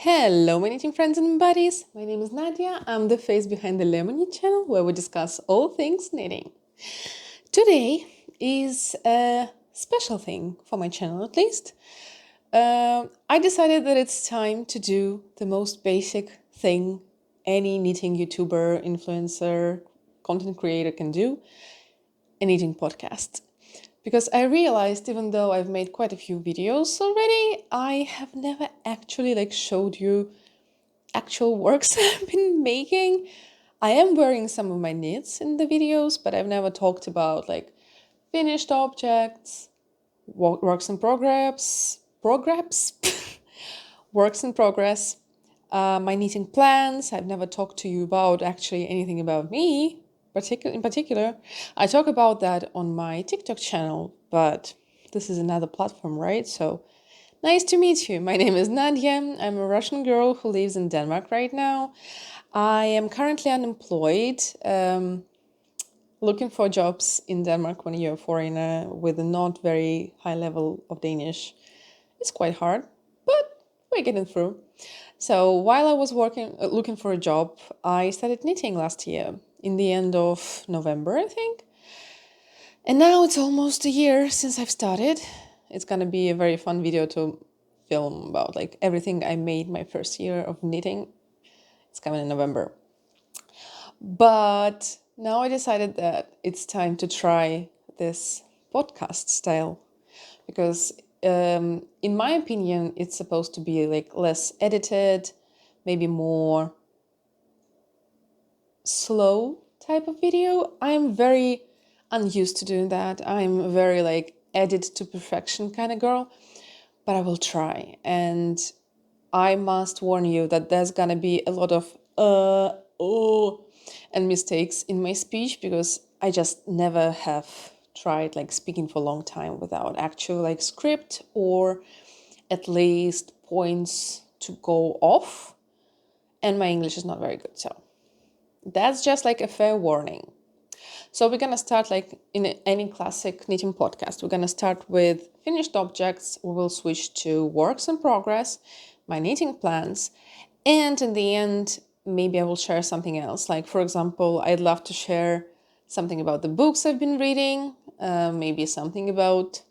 Hello, my knitting friends and buddies. My name is Nadia. I'm the face behind the LemonKnit channel where we discuss all things knitting. Today is a special thing for my channel, at least. I decided that it's time to do the most basic thing any knitting YouTuber, influencer, content creator can do, a knitting podcast. Because I realized, even though I've made quite a few videos already, I have never actually showed you actual works I've been making. I am wearing some of my knits in the videos, but I've never talked about finished objects, works in progress, works in progress, my knitting plans. I've never talked to you about actually anything about me. In particular, I talk about that on my TikTok channel, but this is another platform, right? So nice to meet you. My name is Nadia. I'm a Russian girl who lives in Denmark right now. I am currently unemployed, looking for jobs in Denmark when you're a foreigner with a not very high level of Danish. It's quite hard, but we're getting through. So while I was looking for a job, I started knitting last year in the end of November, I think. And now it's almost a year since I've started. It's gonna be a very fun video to film about everything I made my first year of knitting. It's coming in November. But now I decided that it's time to try this podcast style because in my opinion, it's supposed to be less edited, maybe more slow type of video. I'm very unused to doing that. I'm very edit to perfection kind of girl, but I will try. And I must warn you that there's gonna be a lot of oh and mistakes in my speech because I just never have tried speaking for a long time without actual script or at least points to go off, and my English is not very good, so that's just a fair warning. So we're gonna start in any classic knitting podcast. We're gonna start with finished objects. We will switch to works in progress, my knitting plans, and in the end, maybe I will share something else. For example, I'd love to share something about the books I've been reading, maybe something about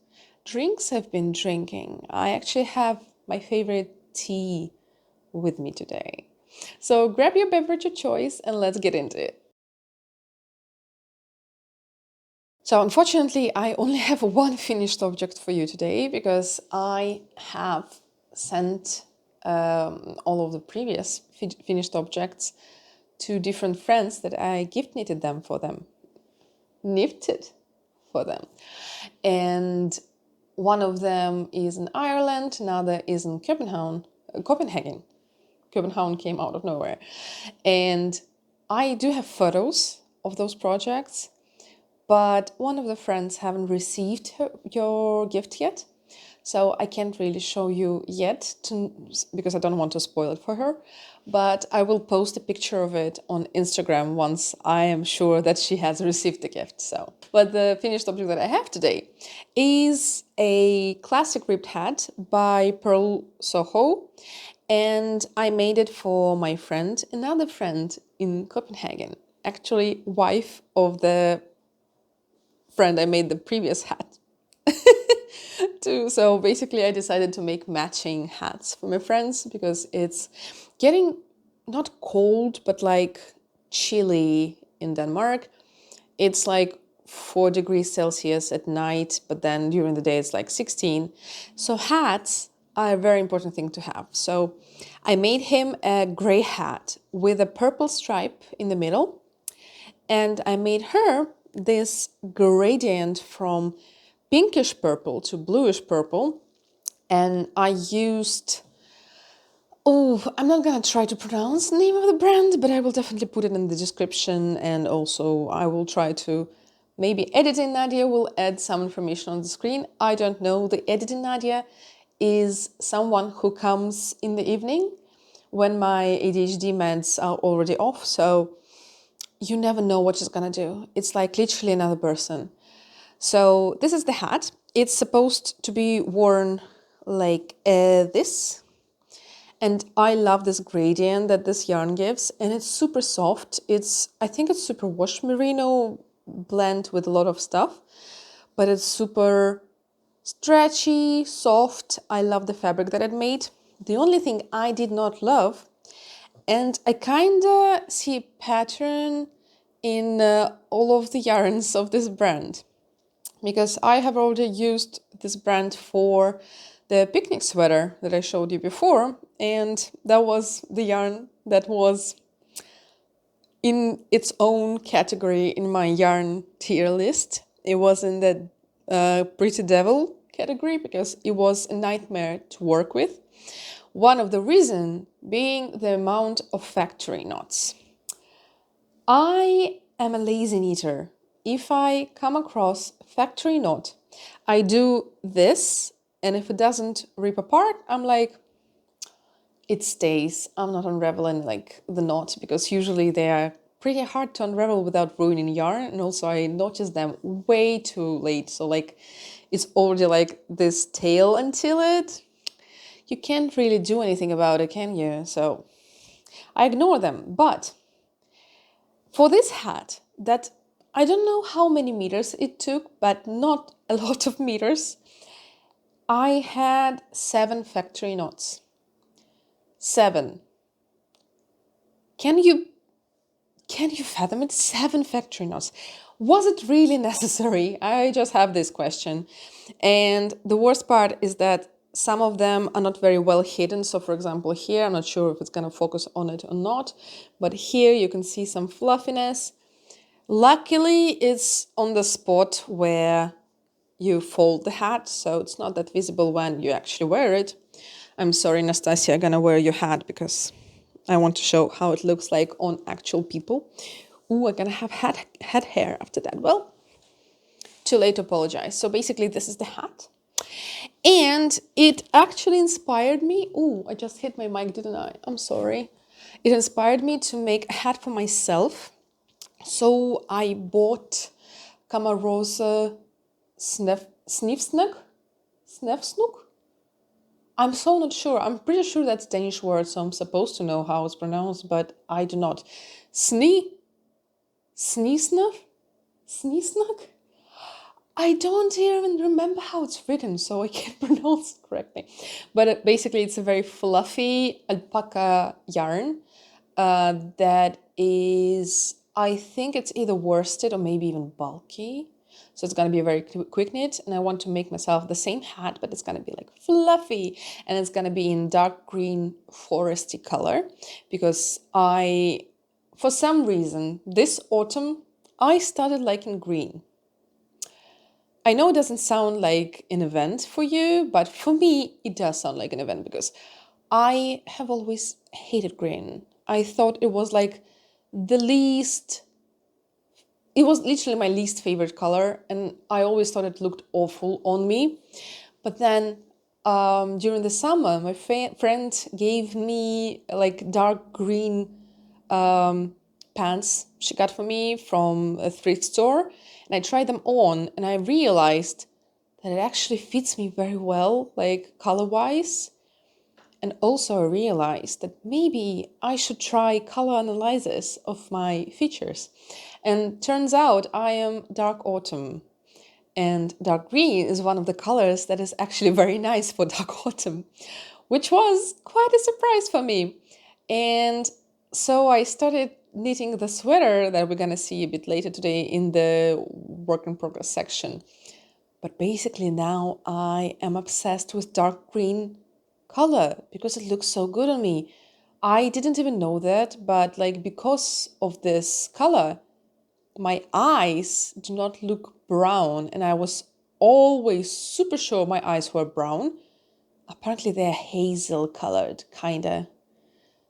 drinks I've been drinking. I actually have my favorite tea with me today. So grab your beverage of choice and let's get into it. So unfortunately, I only have one finished object for you today because I have sent all of the previous finished objects to different friends that I gift knitted them for them. Knitted for them. And one of them is in Ireland, another is in Copenhagen. Copenhagen came out of nowhere. And I do have photos of those projects, but one of the friends haven't received your gift yet. So I can't really show you yet because I don't want to spoil it for her. But I will post a picture of it on Instagram once I am sure that she has received the gift. But the finished object that I have today is a classic ribbed hat by Pearl Soho. And I made it for my friend, another friend in Copenhagen, actually wife of the friend I made the previous hat to. So basically I decided to make matching hats for my friends because it's getting not cold, but chilly in Denmark. It's 4 degrees Celsius at night, but then during the day it's 16. So hats are a very important thing to have. So I made him a gray hat with a purple stripe in the middle. And I made her this gradient from pinkish purple to bluish purple. And I used, I'm not gonna try to pronounce the name of the brand, but I will definitely put it in the description. And also I will try to, maybe editing Nadia will add some information on the screen. I don't know. The editing Nadia is someone who comes in the evening when my ADHD meds are already off. So you never know what she's gonna do. It's literally another person. So this is the hat. It's supposed to be worn like this. And I love this gradient that this yarn gives, and it's super soft. I think it's super wash merino blend with a lot of stuff, but it's super stretchy, soft. I love the fabric that it made. The only thing I did not love, and I kind of see a pattern in all of the yarns of this brand, because I have already used this brand for the picnic sweater that I showed you before, and that was the yarn that was in its own category in my yarn tier list. It was in the Pretty Devil category because it was a nightmare to work with. One of the reasons being the amount of factory knots. I am a lazy knitter. If I come across factory knot, I do this, and if it doesn't rip apart, I'm like, it stays. I'm not unraveling like the knot, because usually they are pretty hard to unravel without ruining yarn, and also I notice them way too late. So like it's already like this tail until it. You can't really do anything about it, can you? So I ignore them. But for this hat, that I don't know how many meters it took, but not a lot of meters, I had 7 factory knots. 7. Can you fathom it? 7 factory knots. Was it really necessary? I just have this question. And the worst part is that some of them are not very well hidden. So for example, here, I'm not sure if it's going to focus on it or not, but here you can see some fluffiness. Luckily, it's on the spot where you fold the hat, so it's not that visible when you actually wear it. I'm sorry, Nastasia, I'm gonna wear your hat because I want to show how it looks like on actual people. Ooh, I'm gonna have head hair after that. Well, too late to apologize. So basically, this is the hat. And it actually inspired me. Ooh, I just hit my mic, didn't I? I'm sorry. It inspired me to make a hat for myself. So I bought Kamarosa Snefsnook? I'm so not sure. I'm pretty sure that's Danish word, so I'm supposed to know how it's pronounced, but I do not. Sneesnuff? I don't even remember how it's written, so I can't pronounce it correctly. But basically, it's a very fluffy alpaca yarn that is, I think it's either worsted or maybe even bulky. So it's going to be a very quick knit, and I want to make myself the same hat, but it's going to be like fluffy, and it's going to be in dark green foresty color, because for some reason, this autumn, I started liking green. I know it doesn't sound like an event for you, but for me, it does sound like an event, because I have always hated green. I thought it was like it was literally my least favorite color, and I always thought it looked awful on me. But then during the summer, my friend gave me like dark green pants she got for me from a thrift store, and I tried them on, and I realized that it actually fits me very well, like color-wise. And also I realized that maybe I should try color analysis of my features. And turns out I am dark autumn. And dark green is one of the colors that is actually very nice for dark autumn, which was quite a surprise for me. And so I started knitting the sweater that we're going to see a bit later today in the work in progress section. But basically now I am obsessed with dark green color because it looks so good on me. I didn't even know that, but like because of this color, my eyes do not look brown, and I was always super sure my eyes were brown. Apparently they're hazel colored, kinda.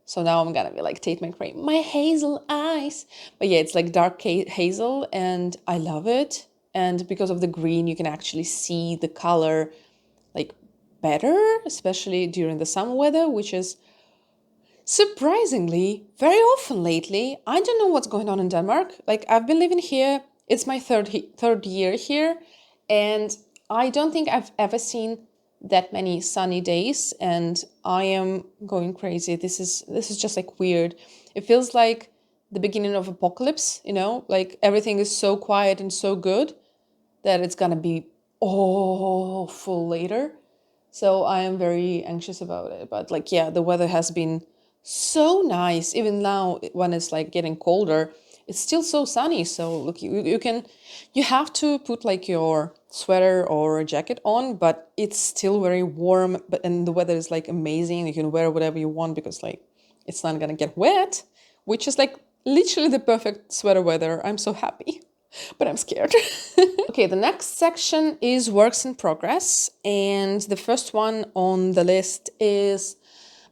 So now I'm gonna be like Tate McRae, my hazel eyes. But yeah, it's like dark hazel, and I love it. And because of the green, you can actually see the color like better, especially during the summer weather, which is surprisingly very often lately. I don't know what's going on in Denmark. Like, I've been living here. It's my third year here, and I don't think I've ever seen that many sunny days, and I am going crazy. This is just like weird. It feels like the beginning of apocalypse, you know, like everything is so quiet and so good that it's gonna be awful later. So I am very anxious about it. But like, yeah, the weather has been so nice. Even now, when it's like getting colder, it's still so sunny. So look, you have to put like your sweater or jacket on, but it's still very warm. But and the weather is like amazing. You can wear whatever you want because like it's not gonna get wet, which is like literally the perfect sweater weather. I'm so happy, but I'm scared. Okay, the next section is works in progress, and the first one on the list is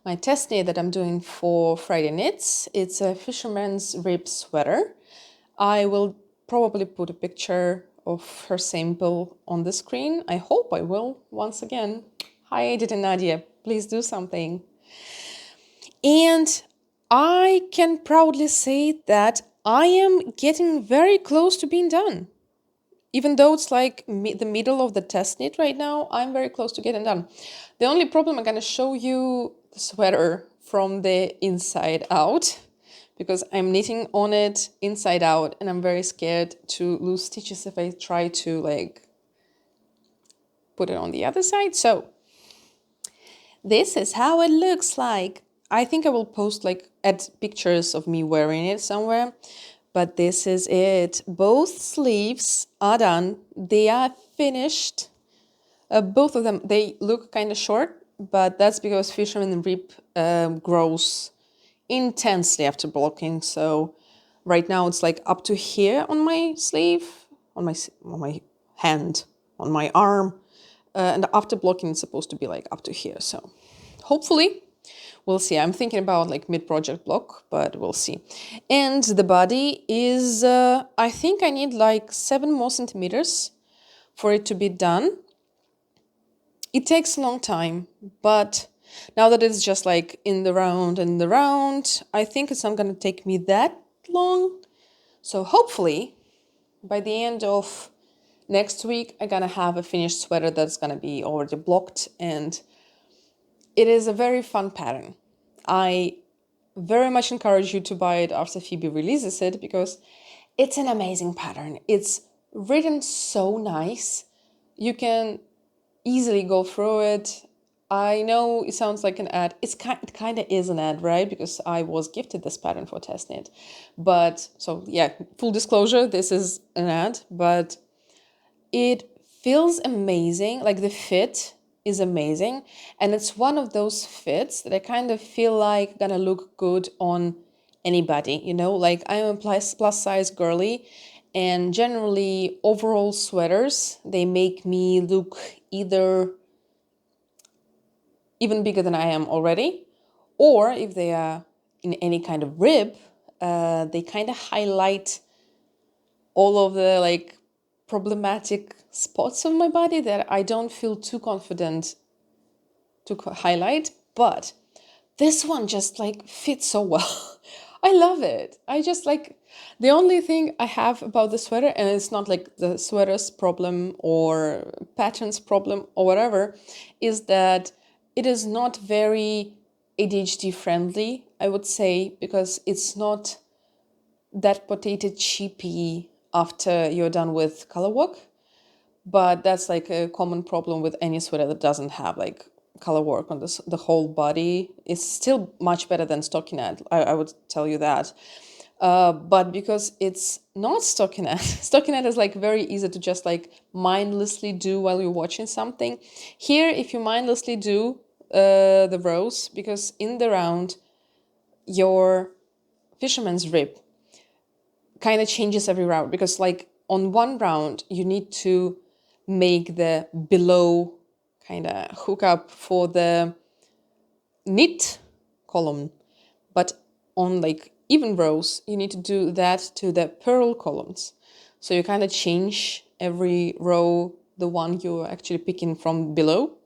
my test knit that I'm doing for Friday Knits. It's a Fisherman's rib sweater. I will probably put a picture of her sample on the screen. I hope I will. Once again, hi Edith and Nadia, please do something. And I can proudly say that I am getting very close to being done. Even though it's like the middle of the test knit right now, I'm very close to getting done. The only problem, I'm gonna show you the sweater from the inside out because I'm knitting on it inside out and I'm very scared to lose stitches if I try to like put it on the other side. So this is how it looks like. I think I will post like add pictures of me wearing it somewhere. But this is it. Both sleeves are done. They are finished. Both of them, they look kind of short, but that's because Fisherman rib grows intensely after blocking. So right now it's like up to here on my sleeve, on my hand, on my arm. And after blocking, it's supposed to be like up to here. So hopefully we'll see. I'm thinking about like mid-project block, but we'll see. And the body is, I think I need like 7 more centimeters for it to be done. It takes a long time, but now that it's just like in the round and the round, I think it's not going to take me that long. So hopefully by the end of next week, I'm going to have a finished sweater that's going to be already blocked, and it is a very fun pattern. I very much encourage you to buy it after Phoebe releases it because it's an amazing pattern. It's written so nice. You can easily go through it. I know it sounds like an ad. It kind of is an ad, right? Because I was gifted this pattern for testnet. But so yeah, full disclosure, this is an ad, but it feels amazing. Like the fit is amazing, and it's one of those fits that I kind of feel like gonna look good on anybody, you know, like I'm a plus size girly, and generally overall sweaters, they make me look either even bigger than I am already, or if they are in any kind of rib, they kind of highlight all of the like problematic spots of my body that I don't feel too confident to highlight, but this one just like fits so well. I love it. I just like, the only thing I have about the sweater, and it's not like the sweater's problem or pattern's problem or whatever, is that it is not very ADHD friendly, I would say, because it's not that potato cheapy after you're done with color work. But that's like a common problem with any sweater that doesn't have like color work on the whole body. It's still much better than stockinette, I would tell you that. But because it's not stockinette, stockinette is like very easy to just like mindlessly do while you're watching something. Here, if you mindlessly do the rows, because in the round, your fisherman's rib kind of changes every round, because like on one round, you need to make the below kind of hook up for the knit column, but on like even rows you need to do that to the purl columns, so you kind of change every row the one you're actually picking from below.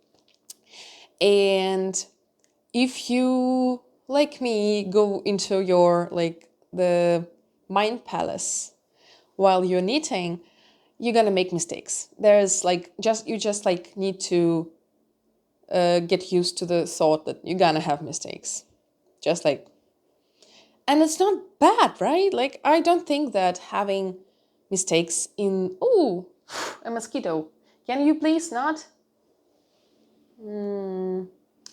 And if you, like me, go into your like the mind palace while you're knitting, you're gonna make mistakes. There's like you just like need to get used to the thought that you're gonna have mistakes. Just like, and it's not bad, right? Like, I don't think that having mistakes in, oh, a mosquito. Can you please not? Oh,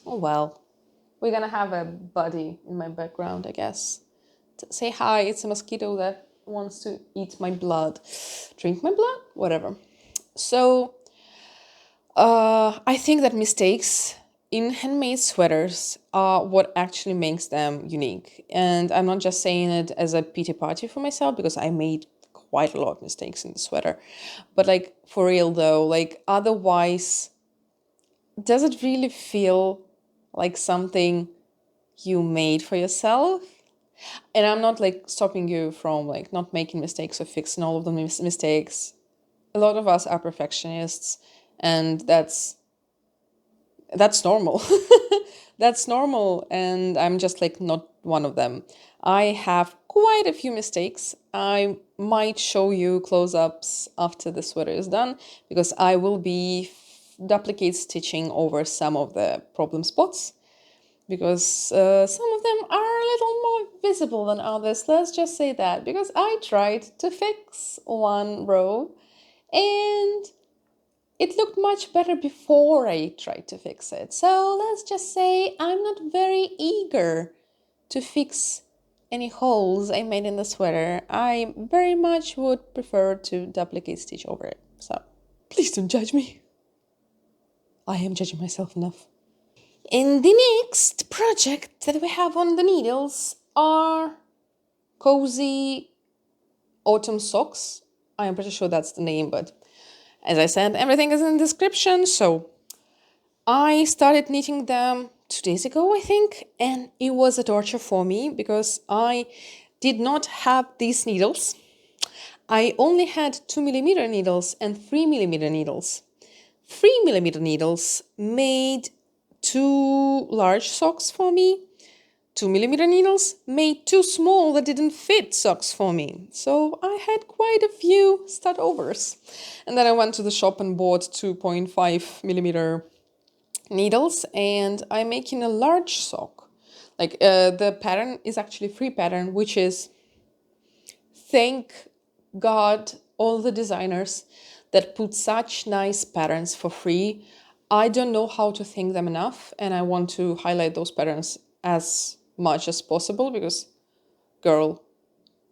well, we're gonna have a buddy in my background, I guess. Say hi, it's a mosquito that wants to eat my blood. Drink my blood? Whatever. So, I think that mistakes in handmade sweaters are what actually makes them unique. And I'm not just saying it as a pity party for myself, because I made quite a lot of mistakes in the sweater. But like, for real though, like, otherwise, does it really feel like something you made for yourself? And I'm not like stopping you from like not making mistakes or fixing all of the mistakes. A lot of us are perfectionists, and that's normal. That's normal, and I'm just like not one of them. I have quite a few mistakes. I might show you close-ups after the sweater is done, because I will be duplicate stitching over some of the problem spots, because some of them are a little more visible than others. Let's just say that, because I tried to fix one row and it looked much better before I tried to fix it. So let's just say I'm not very eager to fix any holes I made in the sweater. I very much would prefer to duplicate stitch over it. So please don't judge me. I am judging myself enough. And the next project that we have on the needles are cozy autumn socks. I am pretty sure that's the name, but as I said, everything is in the description. So I started knitting them 2 days ago, I think, and it was a torture for me because I did not have these needles. I only had 2mm needles and 3mm needles. 3mm needles made 2 large socks for me. 2mm needles made 2 small that didn't fit socks for me. So I had quite a few start overs. And then I went to the shop and bought 2.5mm needles, and I'm making a large sock. Like the pattern is actually free pattern, which is, thank God, all the designers that put such nice patterns for free. I don't know how to thank them enough, and I want to highlight those patterns as much as possible, because, girl,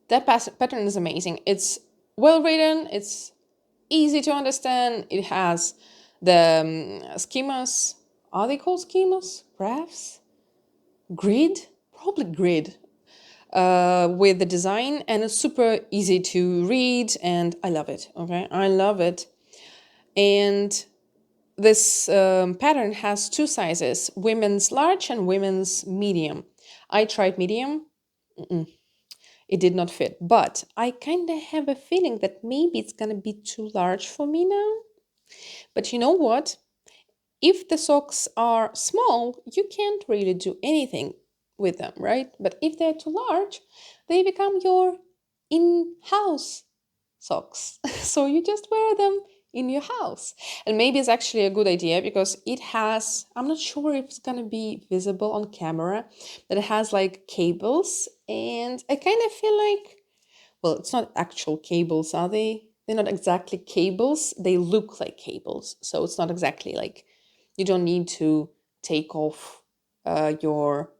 that pattern is amazing. It's well written, it's easy to understand, it has the schemas. Are they called schemas? Graphs? Grid? Probably grid. With the design, and it's super easy to read, and I love it. Okay, I love it. And this pattern has 2 sizes: women's large and women's medium. I tried medium. It did not fit, but I kind of have a feeling that maybe it's gonna be too large for me now. But you know what? If the socks are small, you can't really do anything with them, right? But if they're too large, they become your in-house socks. So you just wear them in your house. And maybe it's actually a good idea because it has, I'm not sure if it's gonna be visible on camera, but it has like cables, and I kind of feel like, well, it's not actual cables, are they? They're not exactly cables, they look like cables. So it's not exactly like, you don't need to take off your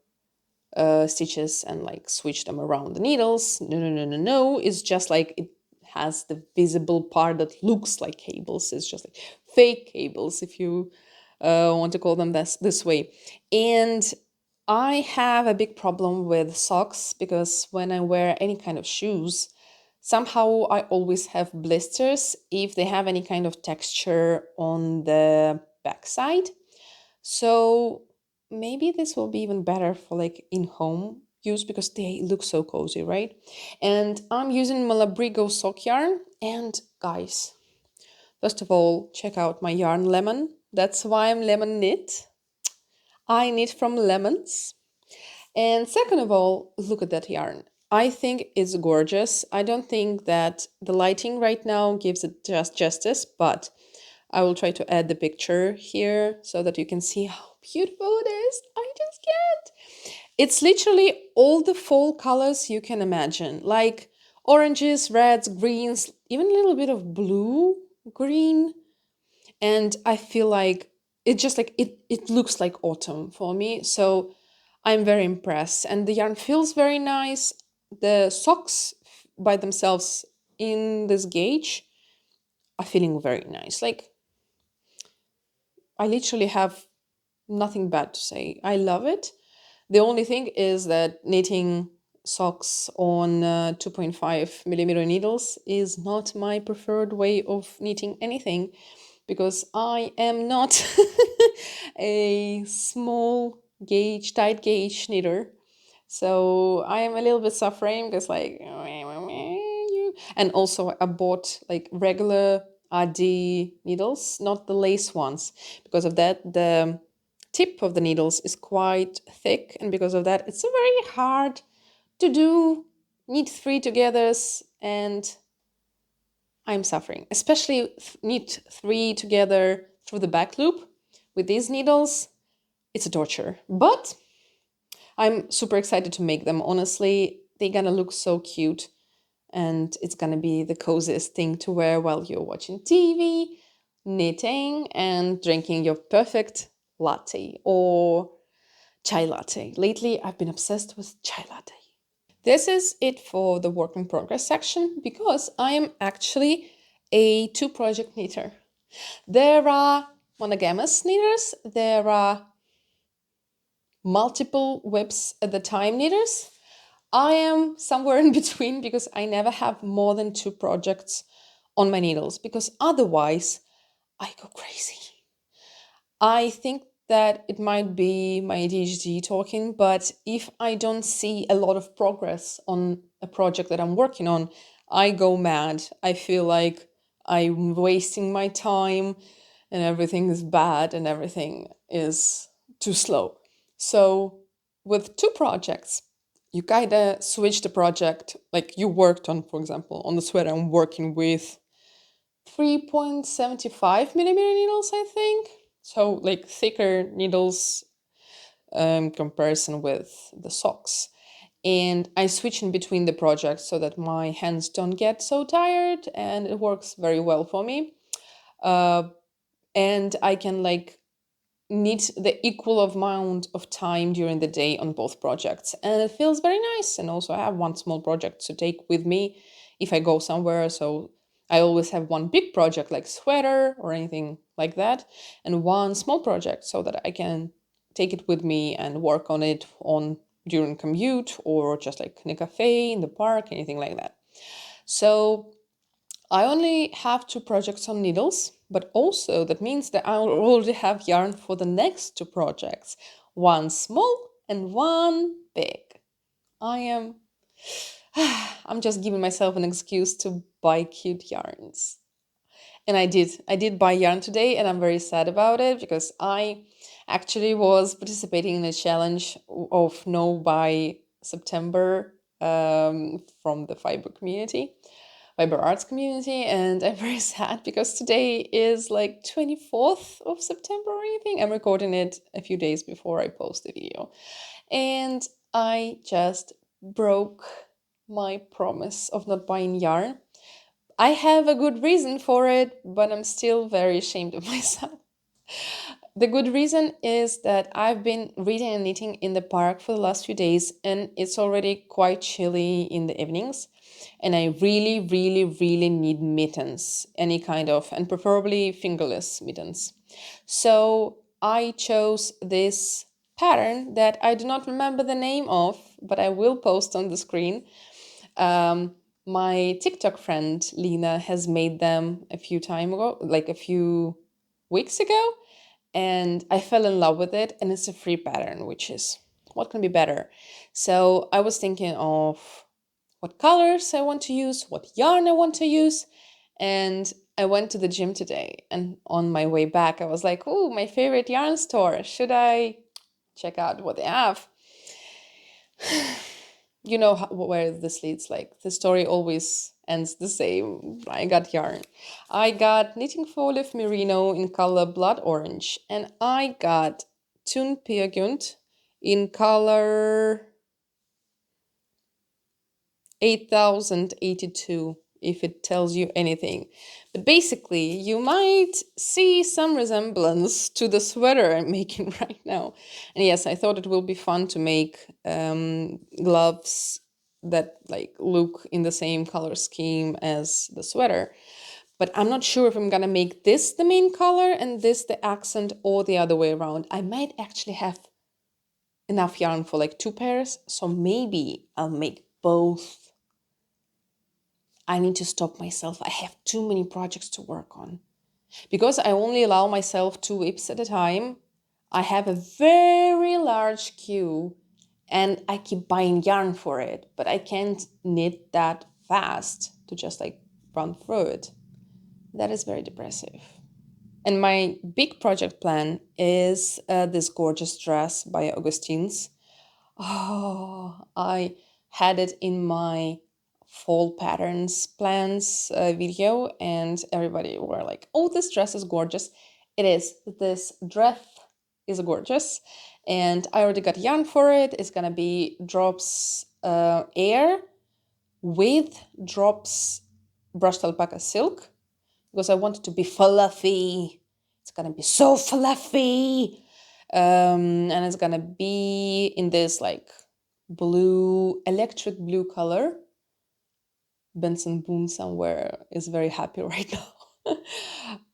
stitches and like switch them around the needles. No, no, no, no, no. It's just like it has the visible part that looks like cables. It's just like fake cables, if you want to call them this way. And I have a big problem with socks because when I wear any kind of shoes, somehow I always have blisters if they have any kind of texture on the backside. So maybe this will be even better for like in-home use because they look so cozy, right? And I'm using Malabrigo sock yarn. And guys, first of all, check out my yarn Lemon. That's why I'm lemon knit. I knit from lemons. And second of all, look at that yarn. I think it's gorgeous. I don't think that the lighting right now gives it just justice, but I will try to add the picture here so that you can see how beautiful it is. I just can't. It's literally all the fall colors you can imagine, like oranges, reds, greens, even a little bit of blue, green. And I feel like it looks like autumn for me. So I'm very impressed. And the yarn feels very nice. The socks by themselves in this gauge are feeling very nice. Like I literally have nothing bad to say. I love it. The only thing is that knitting socks on 2.5 millimeter needles is not my preferred way of knitting anything, because I am not a small gauge, tight gauge knitter. So I am a little bit suffering because like, and also I bought like regular RD needles, not the lace ones. Because of that, the tip of the needles is quite thick, and because of that, it's very hard to do knit three togethers, and I'm suffering. Especially knit three together through the back loop with these needles. It's a torture, but I'm super excited to make them. Honestly, they're gonna look so cute, and it's gonna be the coziest thing to wear while you're watching TV, knitting, and drinking your perfect latte or chai latte. Lately, I've been obsessed with chai latte. This is it for the work in progress section, because I am actually a two project knitter. There are monogamous knitters, there are multiple whips at the time knitters. I am somewhere in between, because I never have more than two projects on my needles, because otherwise I go crazy. I think that it might be my ADHD talking, but if I don't see a lot of progress on a project that I'm working on, I go mad. I feel like I'm wasting my time and everything is bad and everything is too slow. So, with two projects, you kind of switch the project. Like you worked on, for example, on the sweater, I'm working with 3.75 millimeter needles, I think. So, like thicker needles comparison with the socks. And I switch in between the projects so that my hands don't get so tired, and it works very well for me. Uh, and I can like need the equal amount of time during the day on both projects, and it feels very nice. And also I have one small project to take with me if I go somewhere, so I always have one big project like sweater or anything like that, and one small project so that I can take it with me and work on it on during commute, or just like in a cafe, in the park, anything like that. So I only have two projects on needles, but also that means that I already have yarn for the next two projects, one small and one big. I am I'm just giving myself an excuse to buy cute yarns. And I did buy yarn today, and I'm very sad about it, because I actually was participating in a challenge of no by September from the fiber community, fiber arts community, and I'm very sad because today is like 24th of September or anything. I'm recording it a few days before I post the video, and I just broke my promise of not buying yarn. I have a good reason for it, but I'm still very ashamed of myself. The good reason is that I've been reading and knitting in the park for the last few days, and it's already quite chilly in the evenings. And I really, really, really need mittens, any kind of, and preferably fingerless mittens. So I chose this pattern that I do not remember the name of, but I will post on the screen. My TikTok friend Lena has made them a few time ago, like a few weeks ago, and I fell in love with it. And it's a free pattern, which is what can be better. So I was thinking of what colors I want to use, what yarn I want to use, and I went to the gym today. And on my way back, I was like, "Oh, my favorite yarn store. Should I check out what they have?" You know where this leads. Like the story always And it's the same. I got yarn. I got Knitting for Olive Merino in color Blood Orange. And I got Thun Peergynt in color 8082, if it tells you anything. But basically, you might see some resemblance to the sweater I'm making right now. And yes, I thought it will be fun to make gloves that like look in the same color scheme as the sweater. But I'm not sure if I'm gonna make this the main color and this the accent or the other way around. I might actually have enough yarn for like 2 pairs, so maybe I'll make both. I need to stop myself. I have too many projects to work on. Because I only allow myself 2 whips at a time, I have a very large queue and I keep buying yarn for it, but I can't knit that fast to just like run through it. That is very depressive. And my big project plan is this gorgeous dress by Augustine's. Oh, I had it in my fall patterns plans video, and everybody were like, oh, this dress is gorgeous. It is. This dress is gorgeous. And I already got yarn for it. It's gonna be drops air with drops brushed alpaca silk, because I want it to be fluffy. It's gonna be so fluffy. And it's gonna be in this like blue, electric blue color. Benson Boone somewhere is very happy right now.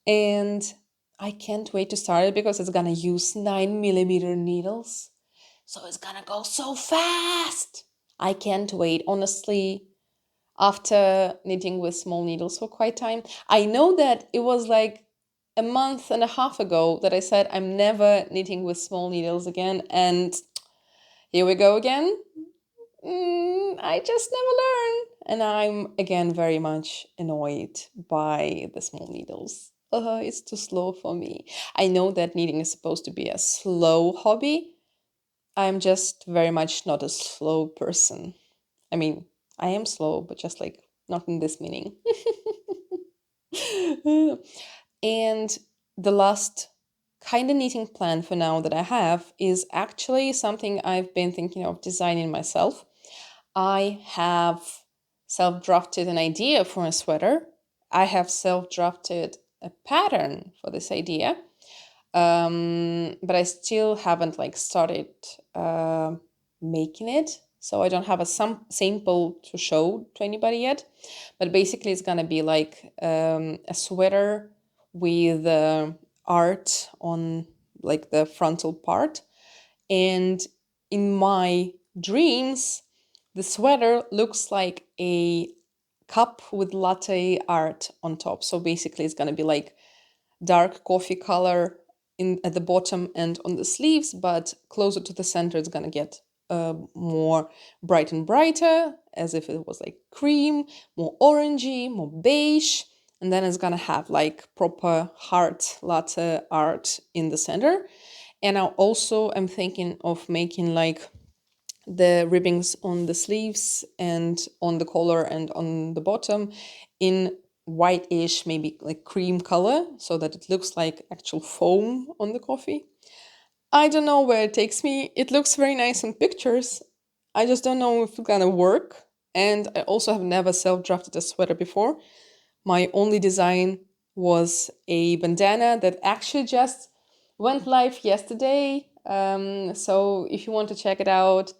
And I can't wait to start it because it's gonna use 9mm needles. So it's gonna go so fast. I can't wait. Honestly, after knitting with small needles for quite time, I know that it was like a month and a half ago that I said I'm never knitting with small needles again, and here we go again. I just never learn, and I'm again very much annoyed by the small needles. It's too slow for me. I know that knitting is supposed to be a slow hobby. I'm just very much not a slow person. I mean, I am slow, but just like not in this meaning. And the last kind of knitting plan for now that I have is actually something I've been thinking of designing myself. I have self-drafted an idea for a sweater. I have self-drafted a pattern for this idea. But I still haven't like started making it. So I don't have a sample to show to anybody yet. But basically it's gonna be like a sweater with art on like the frontal part. And in my dreams, the sweater looks like a cup with latte art on top. So basically it's gonna be like dark coffee color at the bottom and on the sleeves, but closer to the center it's gonna get more bright and brighter, as if it was like cream, more orangey, more beige, and then it's gonna have like proper heart latte art in the center. And I also am thinking of making like the ribbings on the sleeves and on the collar and on the bottom in whitish, maybe like cream color, so that it looks like actual foam on the coffee. I don't know where it takes me. It looks very nice in pictures. I just don't know if it's gonna work. And I also have never self-drafted a sweater before. My only design was a bandana that actually just went live yesterday. So if you want to check it out,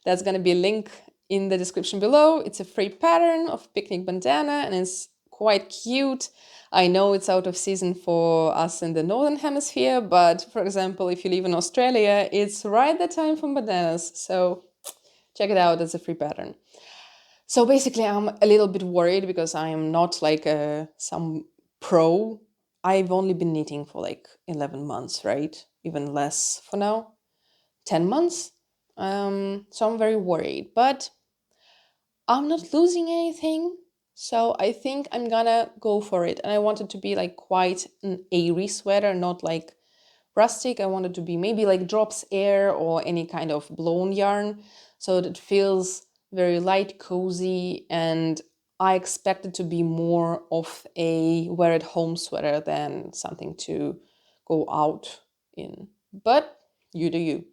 there's going to be a link in the description below. It's a free pattern of picnic bandana and it's quite cute. I know it's out of season for us in the Northern Hemisphere, but for example, if you live in Australia, it's right the time for bandanas. So check it out, it's a free pattern. So basically, I'm a little bit worried because I am not like some pro. I've only been knitting for like 11 months, right? Even less for now, 10 months. So I'm very worried, but I'm not losing anything. So I think I'm gonna go for it. And I want it to be like quite an airy sweater, not like rustic. I want it to be maybe like drops air or any kind of blown yarn, so that it feels very light, cozy, and I expect it to be more of a wear at home sweater than something to go out in. But you do you.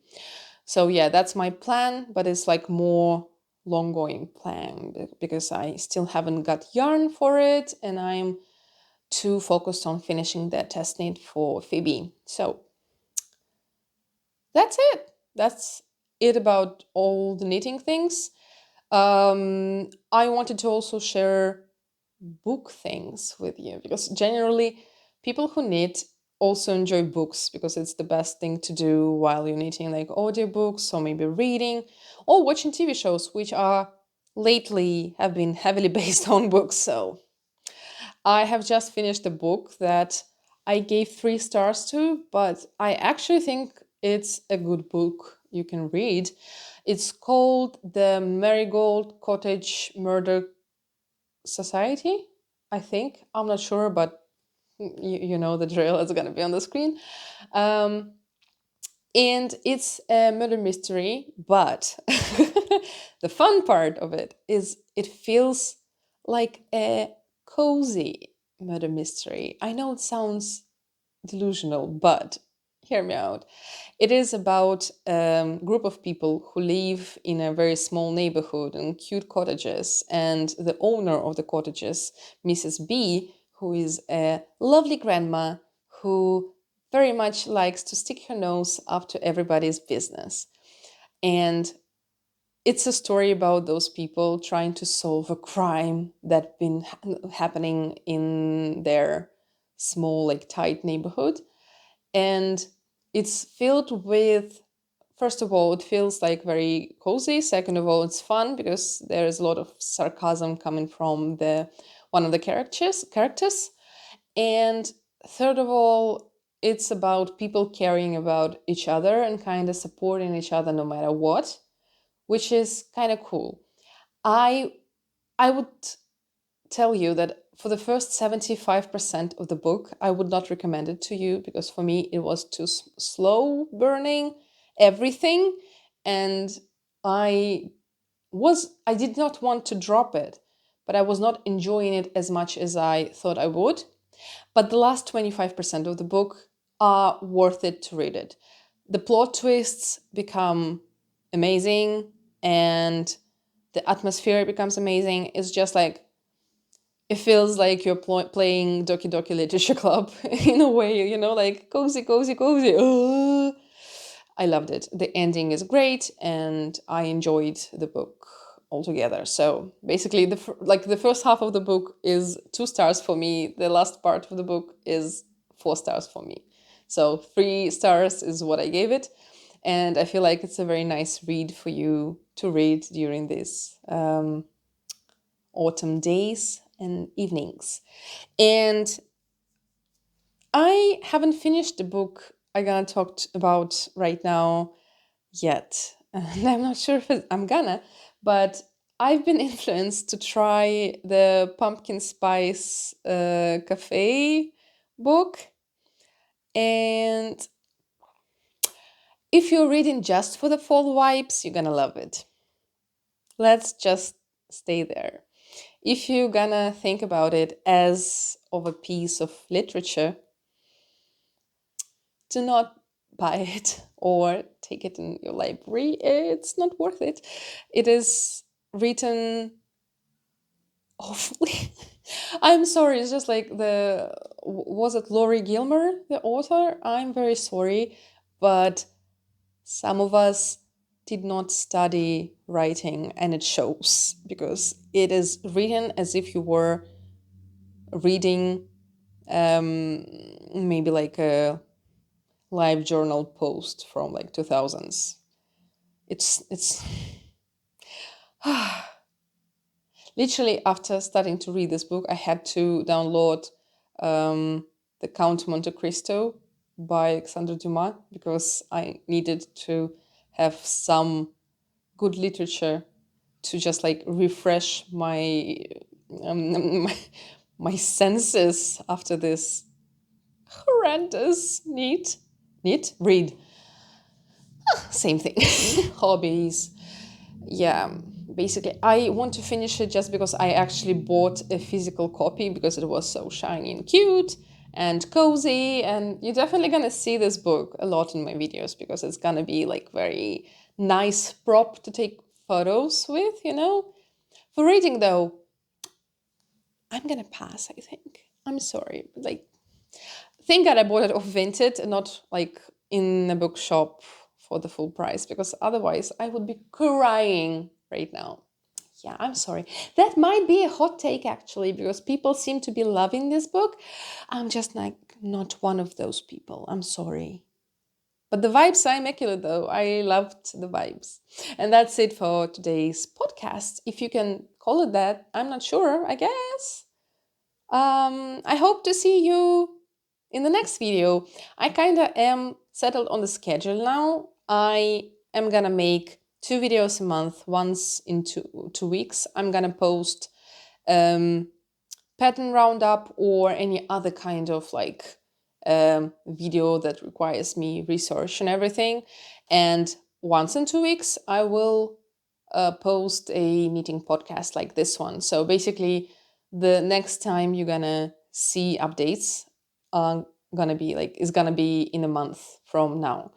So yeah, that's my plan, but it's like more long going plan because I still haven't got yarn for it and I'm too focused on finishing that test knit for Phoebe. So that's it. That's it about all the knitting things. I wanted to also share book things with you because generally people who knit also enjoy books because it's the best thing to do while you're knitting, like audiobooks or maybe reading or watching TV shows, which are lately have been heavily based on books. So I have just finished a book that I gave 3 stars to, but I actually think it's a good book you can read. It's called The Marigold Cottage Murder Society, I think. I'm not sure, but you know the drill. It's going to be on the screen. Um, and it's a murder mystery, but the fun part of it is it feels like a cozy murder mystery. I know it sounds delusional, but hear me out. It is about a group of people who live in a very small neighborhood in cute cottages, and the owner of the cottages, Mrs. B, who is a lovely grandma who very much likes to stick her nose up to everybody's business. And it's a story about those people trying to solve a crime that's been happening in their small, like tight neighborhood. And it's filled with, first of all, it feels like very cozy. Second of all, it's fun because there is a lot of sarcasm coming from the one of the characters. And third of all, it's about people caring about each other and kind of supporting each other no matter what, which is kind of cool. I I would tell you that for the first 75% of the book, I would not recommend it to you because for me it was too slow burning everything, and I did not want to drop it, but I was not enjoying it as much as I thought I would. But the last 25% of the book are worth it to read it. The plot twists become amazing and the atmosphere becomes amazing. It's just like it feels like you're playing Doki Doki Literature Club in a way, like cozy, cozy, cozy. I loved it. The ending is great, and I enjoyed the book altogether. So basically, the first half of the book is 2 stars for me. The last part of the book is 4 stars for me. So 3 stars is what I gave it, and I feel like it's a very nice read for you to read during these autumn days and evenings. And I haven't finished the book I'm gonna talk about right now yet. And I'm not sure if I'm gonna, but I've been influenced to try the pumpkin spice cafe book. And if you're reading just for the fall vibes, you're gonna love it. Let's just stay there. If you're gonna think about it as of a piece of literature, do not buy it or take it in your library. It's not worth it. It is written awfully. I'm sorry, it's just like was it Laurie Gilmer, the author? I'm very sorry, but some of us did not study writing and it shows because it is written as if you were reading maybe like a live journal post from like 2000s. It's literally after starting to read this book, I had to download the Count Monte Cristo by Alexandre Dumas because I needed to have some good literature to just like refresh my, my senses after this horrendous read. Same thing. Hobbies. Yeah. basically, I want to finish it just because I actually bought a physical copy because it was so shiny and cute and cozy. And you're definitely gonna see this book a lot in my videos because it's gonna be like very nice prop to take photos with, you know. For reading though, I'm gonna pass, I think. I'm sorry. Like, thank God I bought it off Vinted and not like in a bookshop for the full price because otherwise I would be crying right now. Yeah, I'm sorry. That might be a hot take actually, because people seem to be loving this book. I'm just like not one of those people. I'm sorry. But the vibes are immaculate though. I loved the vibes. And that's it for today's podcast. If you can call it that, I'm not sure, I guess. I hope to see you in the next video. I kind of am settled on the schedule now. I am gonna make 2 videos a month, once in 2 weeks. I'm gonna post pattern roundup or any other kind of like video that requires me research and everything. And once in 2 weeks, I will post a knitting podcast like this one. So basically, the next time you're gonna see updates are gonna be like is gonna be in a month from now.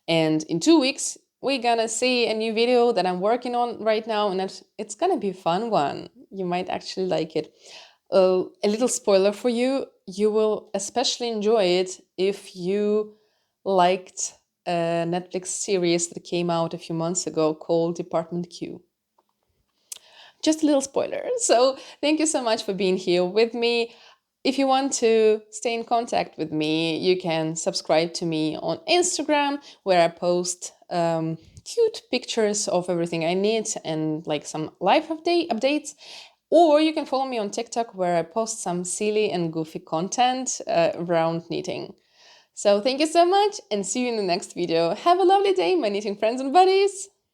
And in 2 weeks, we're gonna see a new video that I'm working on right now, and it's gonna be a fun one. You might actually like it. A little spoiler for you, you will especially enjoy it if you liked a Netflix series that came out a few months ago called Department Q. Just a little spoiler. So thank you so much for being here with me. If you want to stay in contact with me, you can subscribe to me on Instagram, where I post cute pictures of everything I need and like some life updates. Or you can follow me on TikTok, where I post some silly and goofy content around knitting. So thank you so much and see you in the next video. Have a lovely day, my knitting friends and buddies!